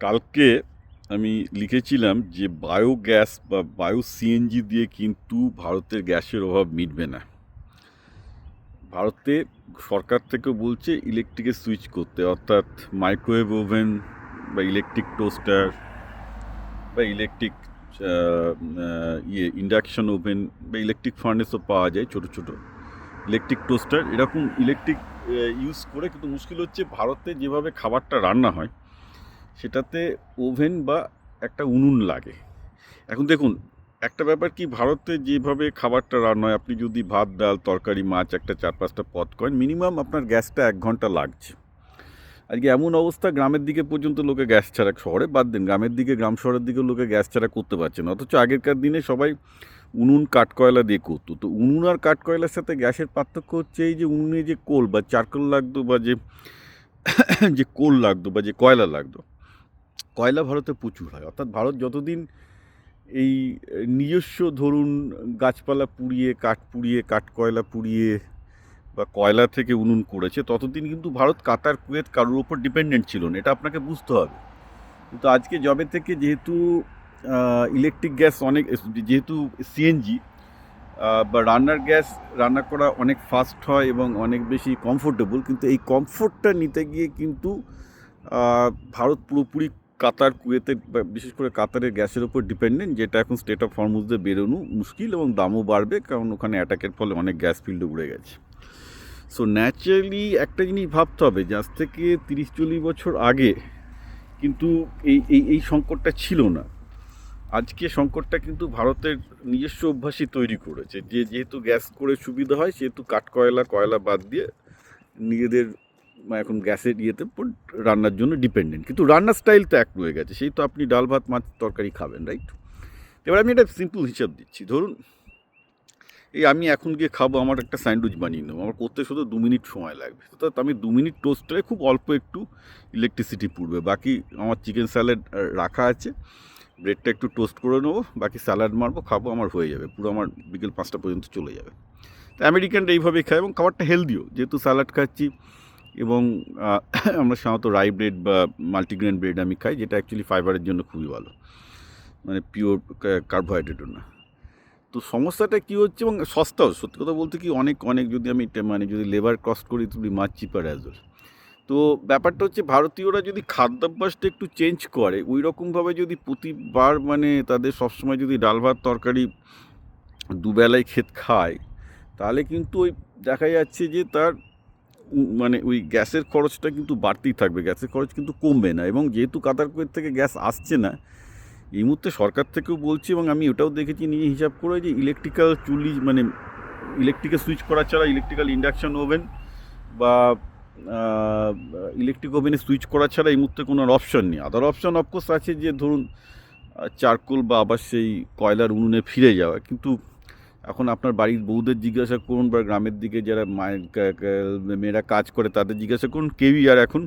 কালকে আমি লিখেছিলাম যে বায়োগ্যাস বা বায়ো সিএনজি দিয়ে কিন্তু ভারতের গ্যাসের অভাব মিটবে না। ভারতে সরকার থেকে বলছে ইলেকট্রিকে সুইচ করতে, অর্থাৎ মাইক্রোওয়েভ ওভেন বা ইলেকট্রিক টোস্টার বা ইলেকট্রিক ইন্ডাকশন ওভেন বা ইলেকট্রিক ফার্নেসও পাওয়া যায়, ছোটো ছোটো ইলেকট্রিক টোস্টার, এরকম ইলেকট্রিক ইউজ করে। কিন্তু মুশকিল হচ্ছে ভারতে যেভাবে খাবারটা রান্না হয় সেটাতে ওভেন বা একটা উনুন লাগে। এখন দেখুন, একটা ব্যাপার কি, ভারতে যেভাবে খাবারটা রান্না হয়, আপনি যদি ভাত ডাল তরকারি মাছ একটা 4-5টা পদ করেন, মিনিমাম আপনার গ্যাসটা 1 ঘন্টা লাগছে। আজকে এমন অবস্থা, গ্রামের দিকে পর্যন্ত লোকে গ্যাস ছাড়া, শহরে বাদ দেন, গ্রামের দিকে, গ্রাম শহরের দিকে লোকে গ্যাস ছাড়া করতে পারছে না। অথচ আগেরকার দিনে সবাই উনুন কাঠকয়লা দিয়ে করতো। তো উনুন আর কাঠকয়লার সাথে গ্যাসের পার্থক্য হচ্ছে এই যে উনুনে যে কোল বা চারকোল লাগতো, বা যে যে কোল লাগতো বা যে কয়লা লাগতো, কয়লা ভারতে প্রচুর হয়। অর্থাৎ ভারত যতদিন এই নিজস্ব ধরুন গাছপালা পুড়িয়ে, কাঠ পুড়িয়ে, কাঠ কয়লা পুড়িয়ে বা কয়লা থেকে উনুন করেছে, ততদিন কিন্তু ভারত কাতার কুয়েত কারোর ওপর ডিপেন্ডেন্ট ছিল না। এটা আপনাকে বুঝতে হবে। কিন্তু আজকে জবে থেকে যেহেতু ইলেকট্রিক গ্যাস অনেক, যেহেতু সিএনজি বা রান্নার গ্যাস, রান্না করা অনেক ফাস্ট হয় এবং অনেক বেশি কমফোর্টেবল, কিন্তু এই কমফোর্টটা নিতে গিয়ে কিন্তু ভারত পুরোপুরি কাতার কুয়েতের, বিশেষ করে কাতারের গ্যাসের ওপর ডিপেন্ডেন্ট, যেটা এখন স্টেট অফ হরমুজ দিয়ে বেরোনো মুশকিল এবং দামও বাড়বে, কারণ ওখানে অ্যাটাকের ফলে অনেক গ্যাস ফিল্ডও উড়ে গেছে। সো ন্যাচারালি একটা জিনিস ভাবতে হবে যে আজ থেকে 30-40 বছর আগে কিন্তু এই এই এই সংকটটা ছিল না। আজকে সংকটটা কিন্তু ভারতের নিজস্ব অভ্যাসই তৈরি করেছে, যে যেহেতু গ্যাস করে সুবিধা হয়, সেহেতু কয়লা বাদ দিয়ে নিজেদের এখন গ্যাসের রান্নার জন্য ডিপেন্ডেন্ট। কিন্তু রান্নার স্টাইল তো এক রয়ে গেছে, সেই তো আপনি ডাল ভাত মাছ তরকারি খাবেন, রাইট? এবার আমি একটা সিম্পল হিসাব দিচ্ছি। ধরুন এই আমি এখন গিয়ে খাবো, আমার একটা স্যান্ডউইচ বানিয়ে নেবো, আমার করতে শুধু 2 মিনিট সময় লাগবে। অর্থাৎ আমি 2 মিনিট টোস্টারে খুব অল্প একটু ইলেকট্রিসিটি পুড়বে, বাকি আমার চিকেন স্যালাড রাখা আছে, ব্রেডটা একটু টোস্ট করে নেবো, বাকি স্যালাড মারবো, খাবো, আমার হয়ে যাবে, পুরো আমার বিকেল 5টা পর্যন্ত চলে যাবে। তো আমেরিকানরা এইভাবেই খায় এবং খাবারটা হেলদিও, যেহেতু স্যালাড খাচ্ছি। এবং আমরা সাধারণত রাই ব্রেড বা মাল্টিগ্রেন ব্রেড আমি খাই, যেটা অ্যাকচুয়ালি ফাইবারের জন্য খুবই ভালো, মানে পিওর কার্বোহাইড্রেটও না। তো সমস্যাটা কী হচ্ছে, এবং সস্তাও, সত্যি কথা বলতে কি, অনেক অনেক যদি আমি যদি লেবার কস্ট করি, তুমি মাছ চিপার অ্যাজ ওয়েল। তো ব্যাপারটা হচ্ছে, ভারতীয়রা যদি খাদ্যাভ্যাসটা একটু চেঞ্জ করে, ওই রকমভাবে যদি প্রতিবার মানে তাদের সবসময় যদি ডাল ভাত তরকারি দুবেলায় খায়, তাহলে কিন্তু ওই দেখা যাচ্ছে যে তার মানে ওই গ্যাসের খরচটা কিন্তু বাড়তেই থাকবে, গ্যাসের খরচ কিন্তু কমবে না। এবং যেহেতু কাতার কুয়েত থেকে গ্যাস আসছে না এই মুহূর্তে, সরকার থেকেও বলছি, এবং আমি ওটাও দেখেছি নিজে হিসাব করে, যে ইলেকট্রিক্যাল চুল্লি, মানে ইলেকট্রিকে সুইচ করা ছাড়া, ইলেকট্রিক্যাল ইন্ডাকশন ওভেন বা ইলেকট্রিক ওভেনে সুইচ করা ছাড়া এই মুহূর্তে কোনো অপশন নেই। আদার অপশন অফকোর্স আছে, যে ধরুন চারকোল বা আবার সেই কয়লার উনুনে ফিরে যাওয়া। কিন্তু এখন আপনার বাড়ির বউদের জিজ্ঞাসা করুন, বা গ্রামের দিকে যারা মেয়েরা কাজ করে তাদের জিজ্ঞাসা করুন, কেউই আর এখন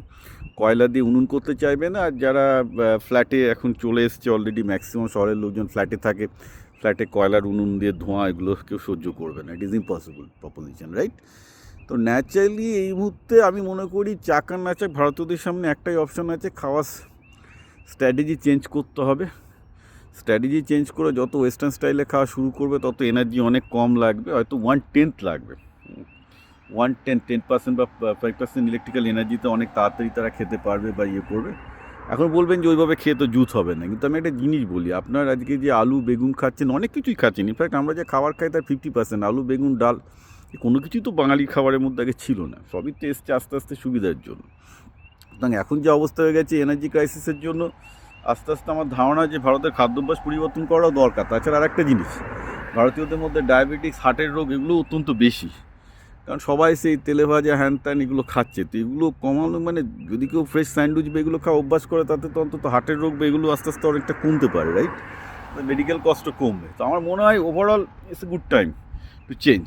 কয়লা দিয়ে উনুন করতে চাইবে না। আর যারা ফ্ল্যাটে এখন চলে এসছে অলরেডি, ম্যাক্সিমাম শহরের লোকজন ফ্ল্যাটে থাকে, ফ্ল্যাটে কয়লার উনুন দিয়ে ধোঁয়া, এগুলো কেউ সহ্য করবে না। It is impossible proposition, right? তো ন্যাচারালি এই মুহূর্তে আমি মনে করি চাকা নাচা ভারতীয়দের সামনে একটাই অপশন আছে, খাওয়া স্ট্র্যাটেজি চেঞ্জ করতে হবে। স্ট্র্যাটেজি চেঞ্জ করে যত ওয়েস্টার্ন স্টাইলে খাওয়া শুরু করবে, তত এনার্জি অনেক কম লাগবে, হয়তো 1/10 লাগবে। 10% বা 5% ইলেকট্রিক্যাল এনার্জিতে অনেক তাড়াতাড়ি তারা খেতে পারবে বা ইয়ে করবে। এখন বলবেন যে ওইভাবে খেয়ে তো জুত হবে না, কিন্তু আমি একটা জিনিস বলি, আপনার আজকে যে আলু বেগুন খাচ্ছেন, অনেক কিছুই খাচ্ছেন, ইনফ্যাক্ট আমরা যে খাবার খাই তার 50%, আলু বেগুন ডাল, কোনো কিছুই তো বাঙালির খাবারের মধ্যে আগে ছিল না, সবই তো এসছে আস্তে আস্তে সুবিধার জন্য। সুতরাং এখন যে অবস্থা হয়ে গেছে এনার্জি ক্রাইসিসের জন্য, আস্তে আস্তে আমার ধারণা যে ভারতের খাদ্যাভ্যাস পরিবর্তন করাও দরকার। তাছাড়া আর একটা জিনিস, ভারতীয়দের মধ্যে ডায়াবেটিস, হার্টের রোগ, এগুলো অত্যন্ত বেশি, কারণ সবাই সেই তেলে ভাজা হ্যান ত্যান এগুলো খাচ্ছে। তো এগুলো কমানো মানে, যদি কেউ ফ্রেশ স্যান্ডউইচ বা এগুলো খাওয়া অভ্যাস করে, তাতে তো অন্তত হার্টের রোগ বা এগুলো আস্তে আস্তে অনেকটা কমতে পারে, রাইট? মেডিকেল কস্টও কমবে। তো আমার মনে হয় overall it's a good time to change.